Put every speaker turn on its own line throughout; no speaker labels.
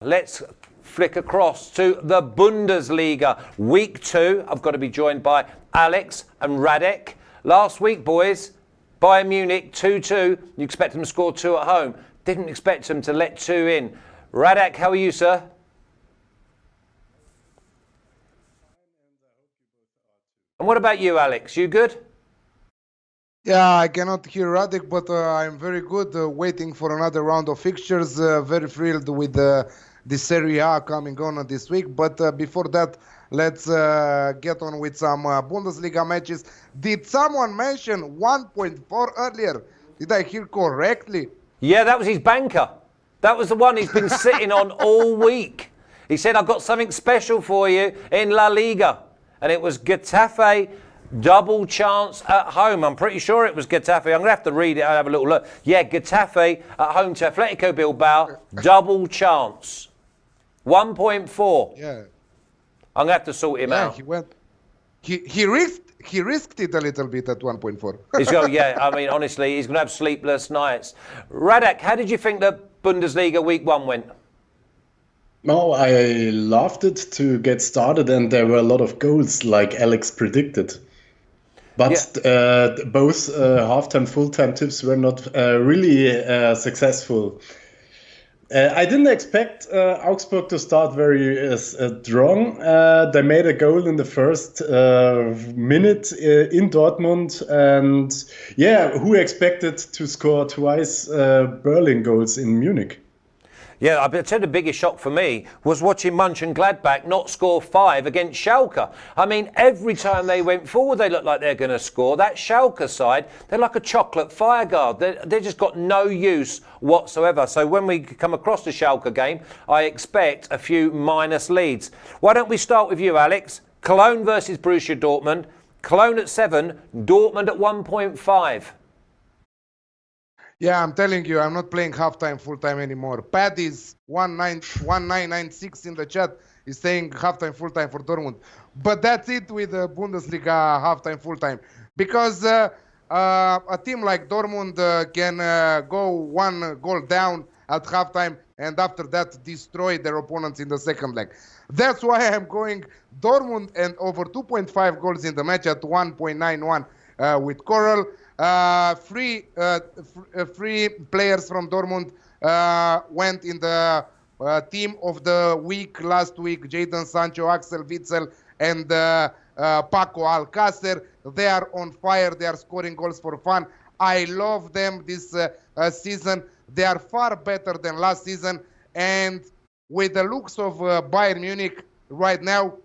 Let's flick across to the Bundesliga. Week 2, I've got to be joined by Alex and Radek. Last week, boys, Bayern Munich 2-2. You expect them to score 2 at home. Didn't expect them to let 2 in. Radek, how are you, sir? And what about you, Alex? You good?
Yeah, I cannot hear Radek, but I'm very good. Waiting for another round of fixtures. Very thrilled with the Serie A coming on this week. But before that, let's get on with some Bundesliga matches. Did someone mention 1.4 earlier? Did I hear correctly?
Yeah, that was his banker. That was the one he's been sitting on all week. He said, I've got something special for you in La Liga. And it was Getafe double chance at home. I'm pretty sure it was Getafe. I'm going to have to read it and have a little look. Yeah, Getafe at home to Atletico Bilbao, double chance. 1.4.
Yeah.
I'm going to have to sort him out.
He risked it a little bit at 1.4.
He's going, yeah, I mean, honestly, he's going to have sleepless nights. Radek, how did you think the Bundesliga week 1 went?
No, I loved it to get started, and there were a lot of goals, like Alex predicted. But both half-time, full-time tips were not really successful. I didn't expect Augsburg to start very strong. They made a goal in the first minute in Dortmund, and yeah, who expected to score twice Berlin goals in Munich?
Yeah, I'd say the biggest shock for me was watching Gladbach not score 5 against Schalke. I mean, every time they went forward, they looked like they're going to score. That Schalke side, they're like a chocolate fireguard. They just got no use whatsoever. So when we come across the Schalke game, I expect a few minus leads. Why don't we start with you, Alex? Cologne versus Borussia Dortmund. Cologne at 7, Dortmund at 1.5.
Yeah, I'm telling you, I'm not playing halftime, full-time anymore. Paddy's 1996 in the chat is saying halftime, full-time for Dortmund. But that's it with the Bundesliga halftime, full-time. Because a team like Dortmund can go 1 goal down at halftime and after that destroy their opponents in the second leg. That's why I'm going Dortmund and over 2.5 goals in the match at 1.91 with Coral. Three players from Dortmund went in the team of the week last week. Jadon Sancho, Axel Witsel, and Paco Alcacer. They are on fire. They are scoring goals for fun. I love them this season. They are far better than last season. And with the looks of Bayern Munich right now,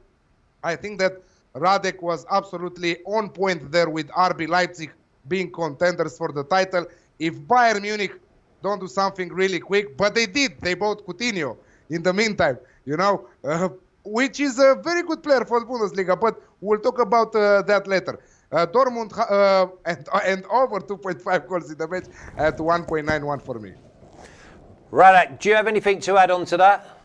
I think that Radek was absolutely on point there with RB Leipzig being contenders for the title. If Bayern Munich don't do something really quick, but they did, they bought Coutinho in the meantime, you know, which is a very good player for the Bundesliga, but we'll talk about that later. Dortmund and over 2.5 goals in the match at 1.91 for me.
Radek, do you have anything to add on to that?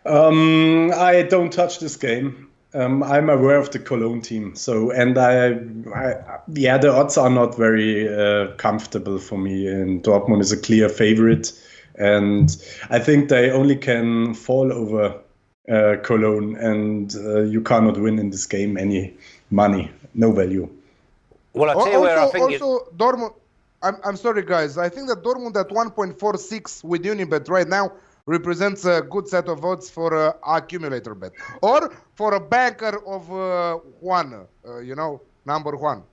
I don't touch this game. I'm aware of the Cologne team, so the odds are not very comfortable for me. And Dortmund is a clear favorite, and I think they only can fall over Cologne, and you cannot win in this game any money, no value.
Well, I tell you where I think
Dortmund. I'm sorry, guys. I think that Dortmund at 1.46 with Unibet right now represents a good set of odds for accumulator bet or for a banker of number 1.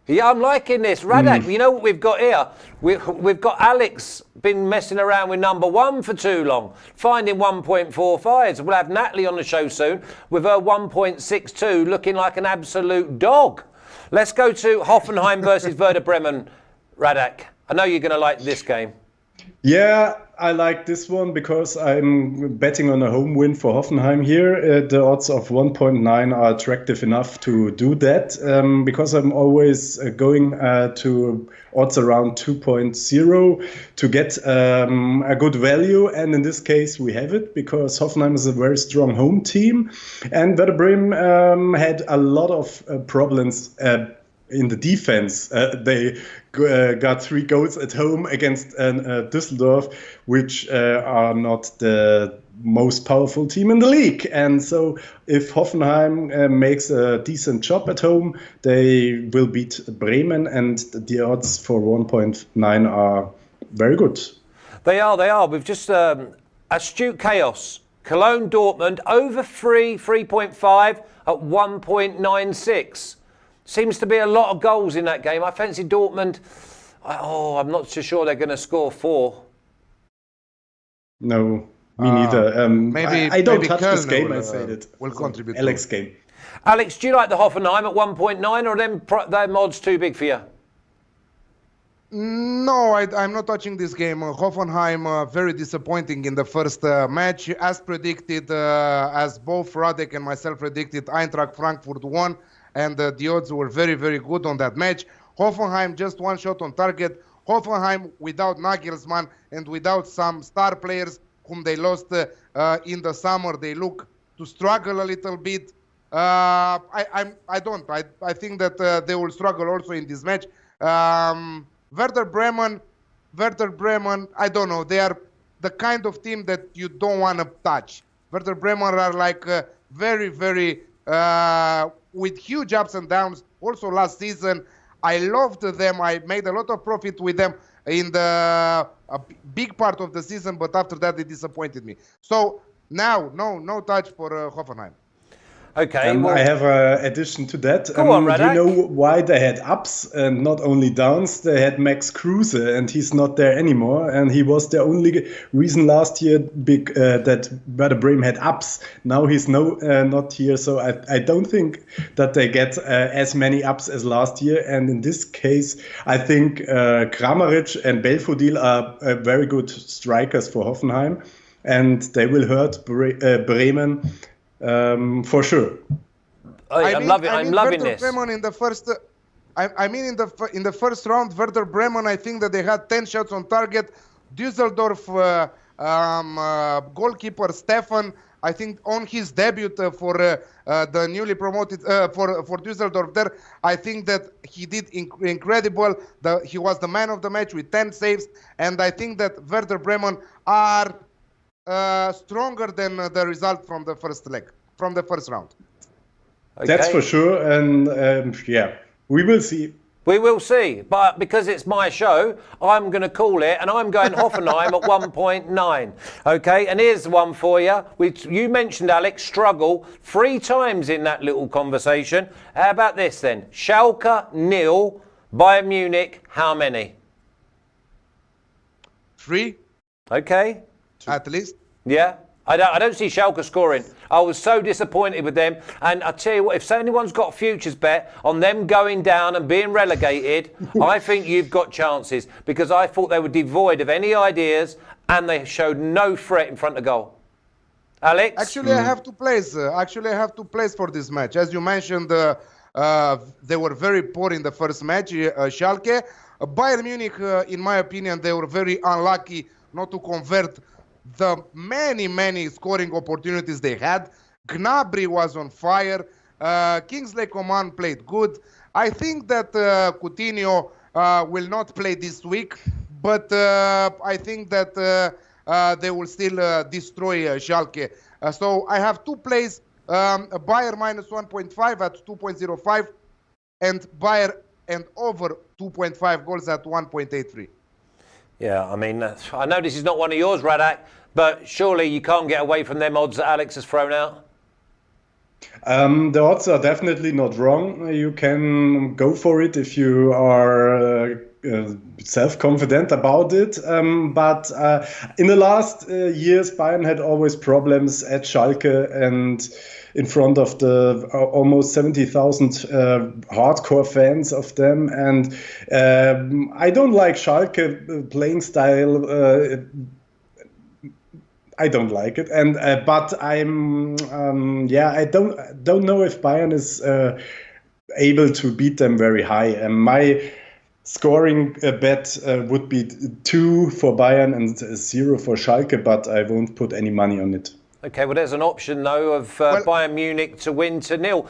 Yeah, I'm liking this. Radek, you know what we've got here? We've got Alex been messing around with number 1 for too long, finding 1.45s. We'll have Natalie on the show soon with her 1.62 looking like an absolute dog. Let's go to Hoffenheim versus Werder Bremen, Radek. I know you're going to like this game.
Yeah, I like this one because I'm betting on a home win for Hoffenheim here. The odds of 1.9 are attractive enough to do that because I'm always going to odds around 2.0 to get a good value. And in this case, we have it because Hoffenheim is a very strong home team. And Werder Bremen had a lot of problems in the defense. They got 3 goals at home against Düsseldorf, which are not the most powerful team in the league. And so if Hoffenheim makes a decent job at home, they will beat Bremen, and the odds for 1.9 are very good.
They are. We've just astute chaos. Cologne, Dortmund, over 3.5 at 1.96. Seems to be a lot of goals in that game. I fancy Dortmund. I'm not so sure they're going to score 4.
No, me neither. I don't touch this game, I said it.
Will contribute.
Alex game.
Alex, do you like the Hoffenheim at 1.9, or are them odds too big for you?
No, I'm not touching this game. Hoffenheim very disappointing in the first match. As predicted, as both Radek and myself predicted, Eintracht Frankfurt won, and the odds were very, very good on that match. Hoffenheim just 1 shot on target. Hoffenheim without Nagelsmann and without some star players whom they lost in the summer. They look to struggle a little bit. I think that they will struggle also in this match. Werder Bremen, I don't know. They are the kind of team that you don't want to touch. Werder Bremen are like very, very, with huge ups and downs. Also last season, I loved them. I made a lot of profit with them in a big part of the season, but after that, they disappointed me. So now, no touch for Hoffenheim.
Okay.
I have an addition to that.
Go on, Radek.
You know why they had ups and not only downs? They had Max Kruse, and he's not there anymore. And he was the only reason last year that Werder Bremen had ups. Now he's not here. So I don't think that they get as many ups as last year. And in this case, I think Kramaric and Belfodil are very good strikers for Hoffenheim. And they will hurt Bremen. For sure.
I'm loving this.
Bremen in the first, in the first round, Werder Bremen, I think that they had 10 shots on target. Düsseldorf goalkeeper Stefan, I think on his debut for the newly promoted for Düsseldorf there, I think that he did incredible. He was the man of the match with 10 saves, and I think that Werder Bremen are stronger than the result from the first leg, from the first round.
Okay.
That's for sure, and we will see.
We will see, but because it's my show, I'm going to call it, and I'm going Hoffenheim at 1.9. Okay, and here's one for you. You mentioned, Alex, struggle 3 times in that little conversation. How about this then? Schalke 0, Bayern Munich, how many?
3.
Okay.
At least.
Yeah. I don't see Schalke scoring. I was so disappointed with them. And I tell you what, if anyone's got a futures bet on them going down and being relegated, I think you've got chances, because I thought they were devoid of any ideas and they showed no threat in front of goal. Alex?
Actually, I have to place for this match. As you mentioned, they were very poor in the first match, Schalke. Bayern Munich, in my opinion, they were very unlucky not to convert the many scoring opportunities they had. Gnabry was on fire. Kingsley Coman played good. I think that Coutinho will not play this week, but I think that they will still destroy Schalke. So I have 2 plays, Bayern minus 1.5 at 2.05 and Bayern and over 2.5 goals at 1.83.
Yeah, I mean, I know this is not one of yours, Radek, but surely you can't get away from them odds that Alex has thrown out.
The odds are definitely not wrong. You can go for it if you are self-confident about it. But in the last years, Bayern had always problems at Schalke and in front of the almost 70,000 hardcore fans of them. And I don't like Schalke playing style. I don't like it, and but I'm I don't know if Bayern is able to beat them very high. And my scoring bet would be 2 for Bayern and 0 for Schalke, but I won't put any money on it.
Okay, well, there's an option, though, of Bayern Munich to win to 0.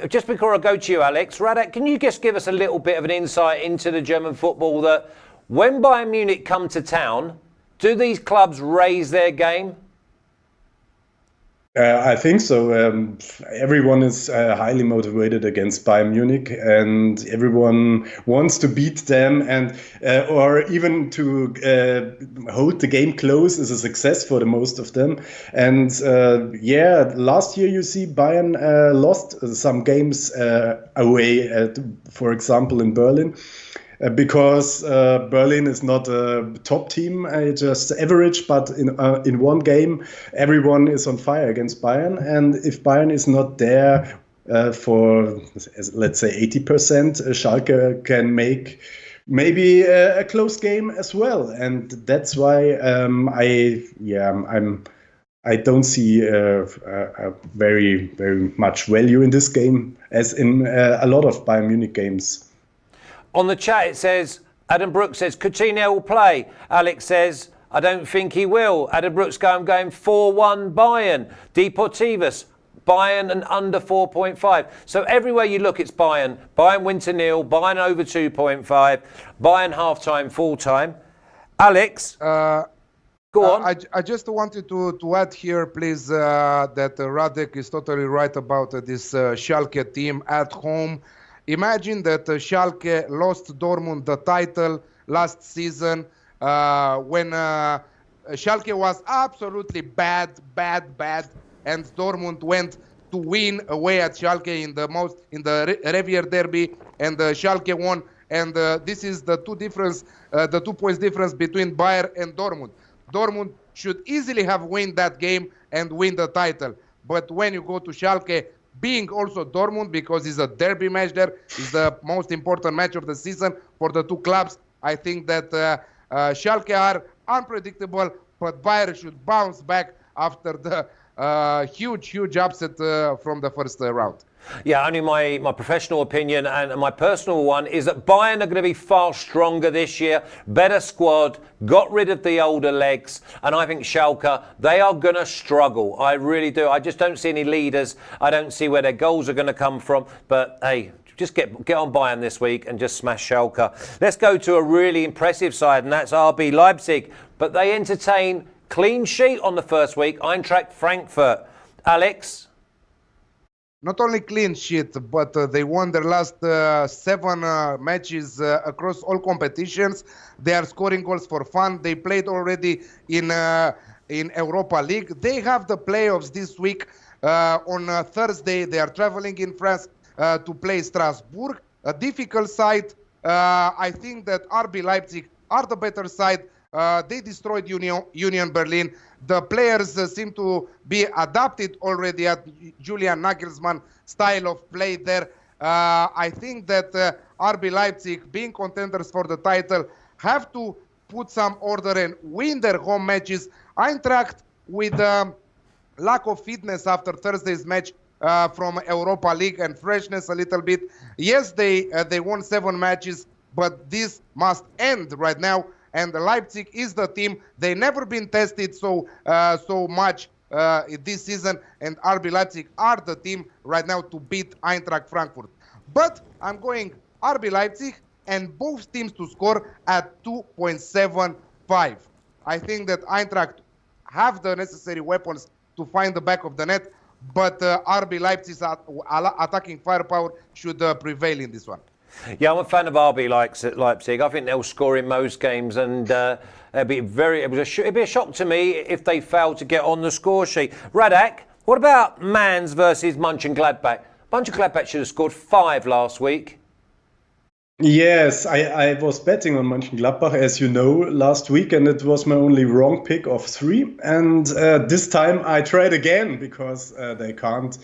Just before I go to you, Alex, Radek, can you just give us a little bit of an insight into the German football that when Bayern Munich come to town, do these clubs raise their game?
I think so. Everyone is highly motivated against Bayern Munich, and everyone wants to beat them, and or even to hold the game close is a success for the most of them. And last year you see Bayern lost some games away, for example in Berlin. Because Berlin is not a top team, just average, but in one game, everyone is on fire against Bayern. And if Bayern is not there for, let's say, 80%, Schalke can make maybe a close game as well. And that's why I don't see a very, very much value in this game, as in a lot of Bayern Munich games.
On the chat, it says, Adam Brooks says, Coutinho will play. Alex says, I don't think he will. Adam Brooks going 4-1 Bayern. Deportivus, Bayern and under 4.5. So everywhere you look, it's Bayern. Bayern win to 0, Bayern over 2.5, Bayern half-time, full-time. Alex, go on.
I just wanted to add here, please, that Radek is totally right about this Schalke team at home. Imagine that Schalke lost Dortmund the title last season when Schalke was absolutely bad, and Dortmund went to win away at Schalke in the Revier Derby, and Schalke won. And this is the 2 points difference between Bayern and Dortmund. Dortmund should easily have won that game and win the title. But when you go to Schalke, being also Dortmund, because it's a derby match there, is the most important match of the season for the two clubs. I think that Schalke are unpredictable, but Bayern should bounce back after the huge upset from the first round.
Yeah, only my professional opinion and my personal one is that Bayern are going to be far stronger this year, better squad, got rid of the older legs, and I think Schalke, they are going to struggle. I really do. I just don't see any leaders. I don't see where their goals are going to come from. But hey, just get on Bayern this week and just smash Schalke. Let's go to a really impressive side, and that's RB Leipzig. But they entertain clean sheet on the first week, Eintracht Frankfurt. Alex?
Not only clean sheet, but they won their last 7 matches across all competitions. They are scoring goals for fun. They played already in Europa League. They have the playoffs this week. On Thursday, they are traveling in France to play Strasbourg. A difficult side. I think that RB Leipzig are the better side. They destroyed Union Berlin. The players seem to be adapted already at Julian Nagelsmann style of play there. I think that RB Leipzig, being contenders for the title, have to put some order and win their home matches. Eintracht, with lack of fitness after Thursday's match from Europa League and freshness a little bit. Yes, they won 7 matches, but this must end right now. And Leipzig is the team. They never been tested so much this season, and RB Leipzig are the team right now to beat Eintracht Frankfurt. But I'm going RB Leipzig and both teams to score at 2.75. I think that Eintracht have the necessary weapons to find the back of the net, but RB Leipzig's attacking firepower should prevail in this one.
Yeah, I'm a fan of RB Leipzig. I think they'll score in most games, and it'd be a shock to me if they fail to get on the score sheet. Radek, what about Mainz versus Mönchengladbach? Mönchengladbach should have scored 5 last week.
Yes, I was betting on Mönchengladbach, as you know, last week, and it was my only wrong pick of 3. And this time I tried again, because they can't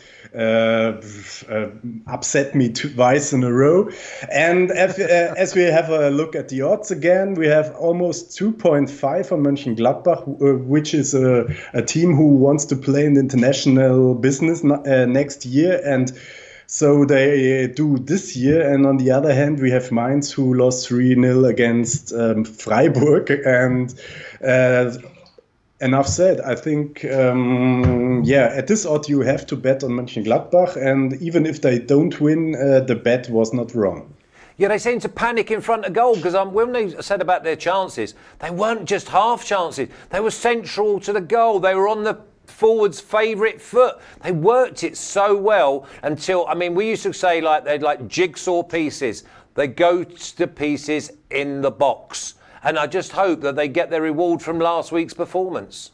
upset me twice in a row. And as we have a look at the odds again, we have almost 2.5 on Mönchengladbach, which is a team who wants to play in the international business next year. And so they do this year, and on the other hand, we have Mainz, who lost 3-0 against Freiburg, and enough said. I think, at this odd you have to bet on Mönchengladbach, and even if they don't win, the bet was not wrong.
Yeah, they seemed to panic in front of goal because when they said about their chances, they weren't just half chances. They were central to the goal. They were on the forward's favourite foot. They worked it so well until, we used to say they'd like jigsaw pieces. They go to pieces in the box. And I just hope that they get their reward from last week's performance.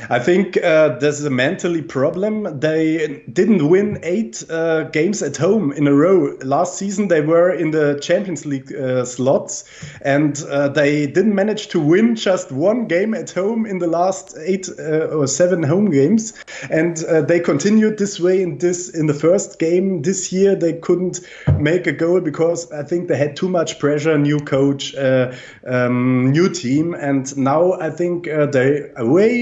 I think there's a mentally problem. They didn't win 8 games at home in a row. Last season they were in the Champions League slots, and they didn't manage to win just 1 game at home in the last 8 or 7 home games. And they continued this way in the first game this year. They couldn't make a goal because I think they had too much pressure. New coach, new team, and now I think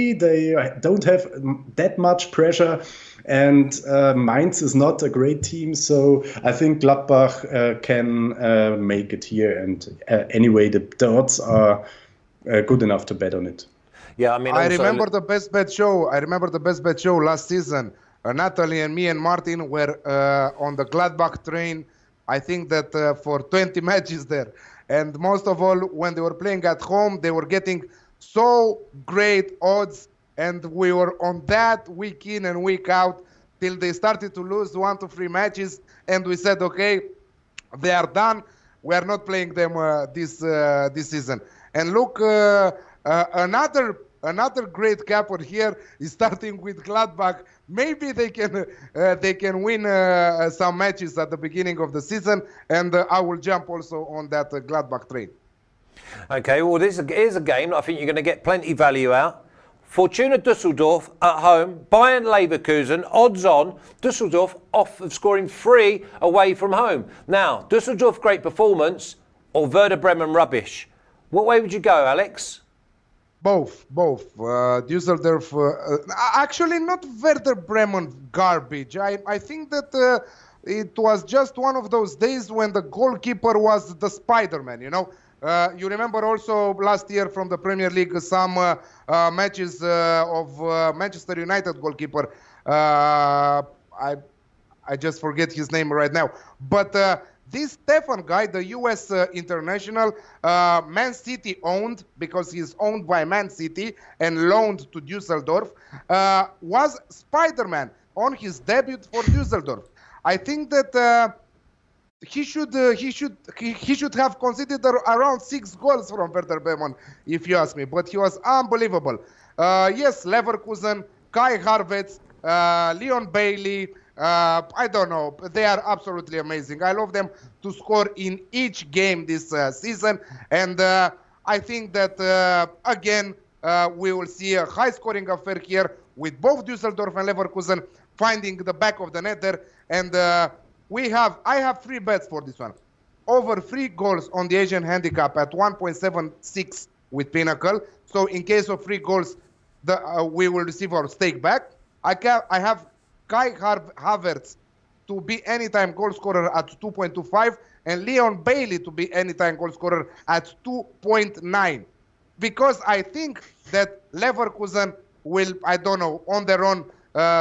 they don't have that much pressure, and Mainz is not a great team, so I think Gladbach can make it here, and anyway the odds are good enough to bet on it.
Yeah,
I remember the best bet show last season. Natalie and me and Martin were on the Gladbach train, I think that for 20 matches there, and most of all when they were playing at home they were getting so great odds, and we were on that week in and week out till they started to lose 1 to 3 matches, and we said, okay, they are done. We are not playing them this season. And look, another great capper here is starting with Gladbach. Maybe they can win some matches at the beginning of the season, and I will jump also on that Gladbach train.
Okay, well, here's a game that I think you're going to get plenty value out. Fortuna Düsseldorf at home, Bayern Leverkusen, odds on, Düsseldorf off of scoring 3 away from home. Now, Düsseldorf great performance, or Werder Bremen rubbish. What way would you go, Alex?
Both. Düsseldorf, actually not Werder Bremen garbage. I think that it was just one of those days when the goalkeeper was the Spider-Man, you know. You remember also last year from the Premier League some matches of Manchester United goalkeeper. I just forget his name right now. But this Stefan guy, the US international, Man City owned, because he's owned by Man City and loaned to Düsseldorf, was Spider-Man on his debut for Düsseldorf. I think that he should have conceded around 6 goals from Werder Bremen, if you ask me. But he was unbelievable. Yes, Leverkusen, Kai Havertz, Leon Bailey. I don't know. They are absolutely amazing. I love them to score in each game this season. And I think that, again, we will see a high-scoring affair here with both Düsseldorf and Leverkusen finding the back of the net there. And I have 3 bets for this one. Over 3 goals on the Asian handicap at 1.76 with Pinnacle. So in case of 3 goals, we will receive our stake back. I have Kai Havertz to be anytime goal scorer at 2.25 and Leon Bailey to be anytime goal scorer at 2.9. Because I think that Leverkusen will, I don't know, on their own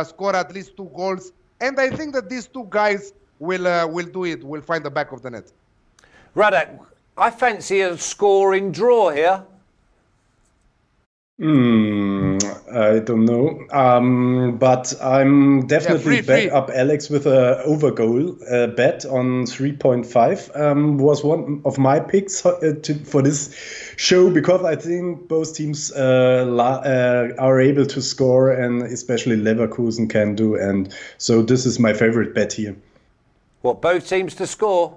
score at least 2 goals. And I think that these 2 guys will do it, will find the back of the net.
Radek, I fancy a scoring draw here.
I don't know, but I'm definitely back up Alex with a over goal bet on 3.5. Was one of my picks for this show, because I think both teams are able to score, and especially Leverkusen can do, and so this is my favorite bet here.
What, both teams to score?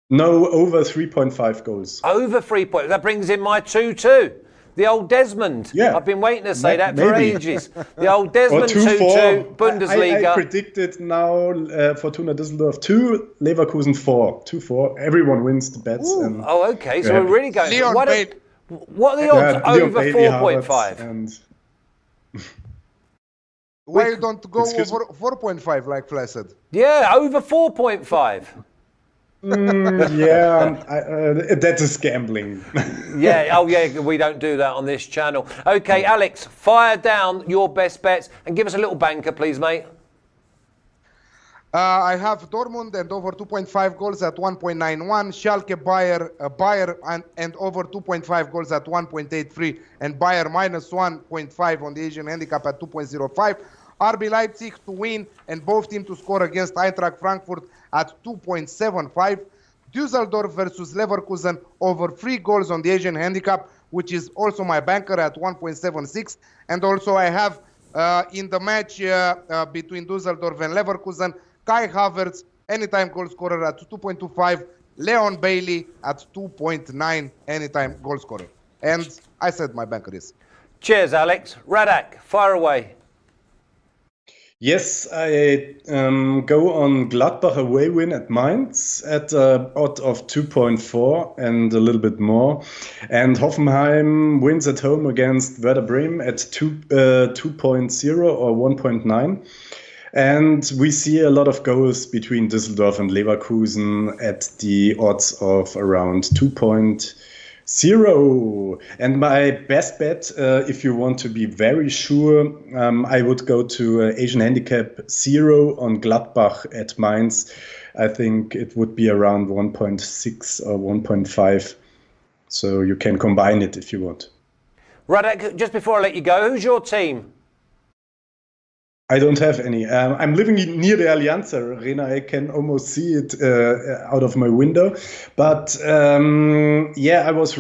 No, over 3.5 goals.
Over 3 points. That brings in my 2-2. The old Desmond.
Yeah.
I've been waiting to say that for ages. The old Desmond 2-2, Bundesliga.
I predicted now Fortuna Düsseldorf 2, Leverkusen 4. 2-4. Everyone wins the bets. And,
okay, so we're really going. What are the odds over 4.5?
Why you don't go over 4.5 like Flash said?
Yeah, over 4.5.
That is gambling.
Yeah, oh yeah, we don't do that on this channel. Okay, Alex, fire down your best bets and give us a little banker, please, mate.
I have Dortmund and over 2.5 goals at 1.91, Schalke Bayern and over 2.5 goals at 1.83, and Bayern minus 1.5 on the Asian handicap at 2.05. RB Leipzig to win and both teams to score against Eintracht Frankfurt at 2.75. Düsseldorf versus Leverkusen over 3 goals on the Asian handicap, which is also my banker at 1.76. And also I have in the match between Düsseldorf and Leverkusen, Kai Havertz, anytime goal scorer at 2.25, Leon Bailey at 2.9, anytime goal scorer. And I said my banker is.
Cheers, Alex. Radek, fire away.
Yes, I go on Gladbach away win at Mainz at odd of 2.4 and a little bit more. And Hoffenheim wins at home against Werder Bremen at 2.0 or 1.9. And we see a lot of goals between Düsseldorf and Leverkusen at the odds of around 2.0. And my best bet, if you want to be very sure, I would go to Asian Handicap 0 on Gladbach at Mainz. I think it would be around 1.6 or 1.5. So you can combine it if you want.
Radek, just before I let you go, who's your team?
I don't have any. I'm living near the Allianz Arena. I can almost see it out of my window. But I was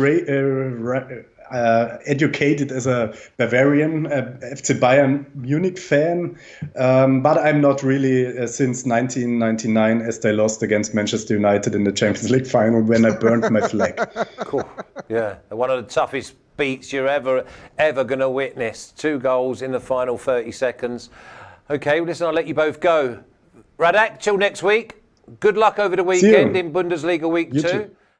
educated as a Bavarian FC Bayern Munich fan. But I'm not really since 1999 as they lost against Manchester United in the Champions League final when I burned my flag.
Cool. Yeah, one of the toughest beats you're ever going to witness. 2 goals in the final 30 seconds. Okay, listen, I'll let you both go. Radek, till next week. Good luck over the weekend in Bundesliga week 2.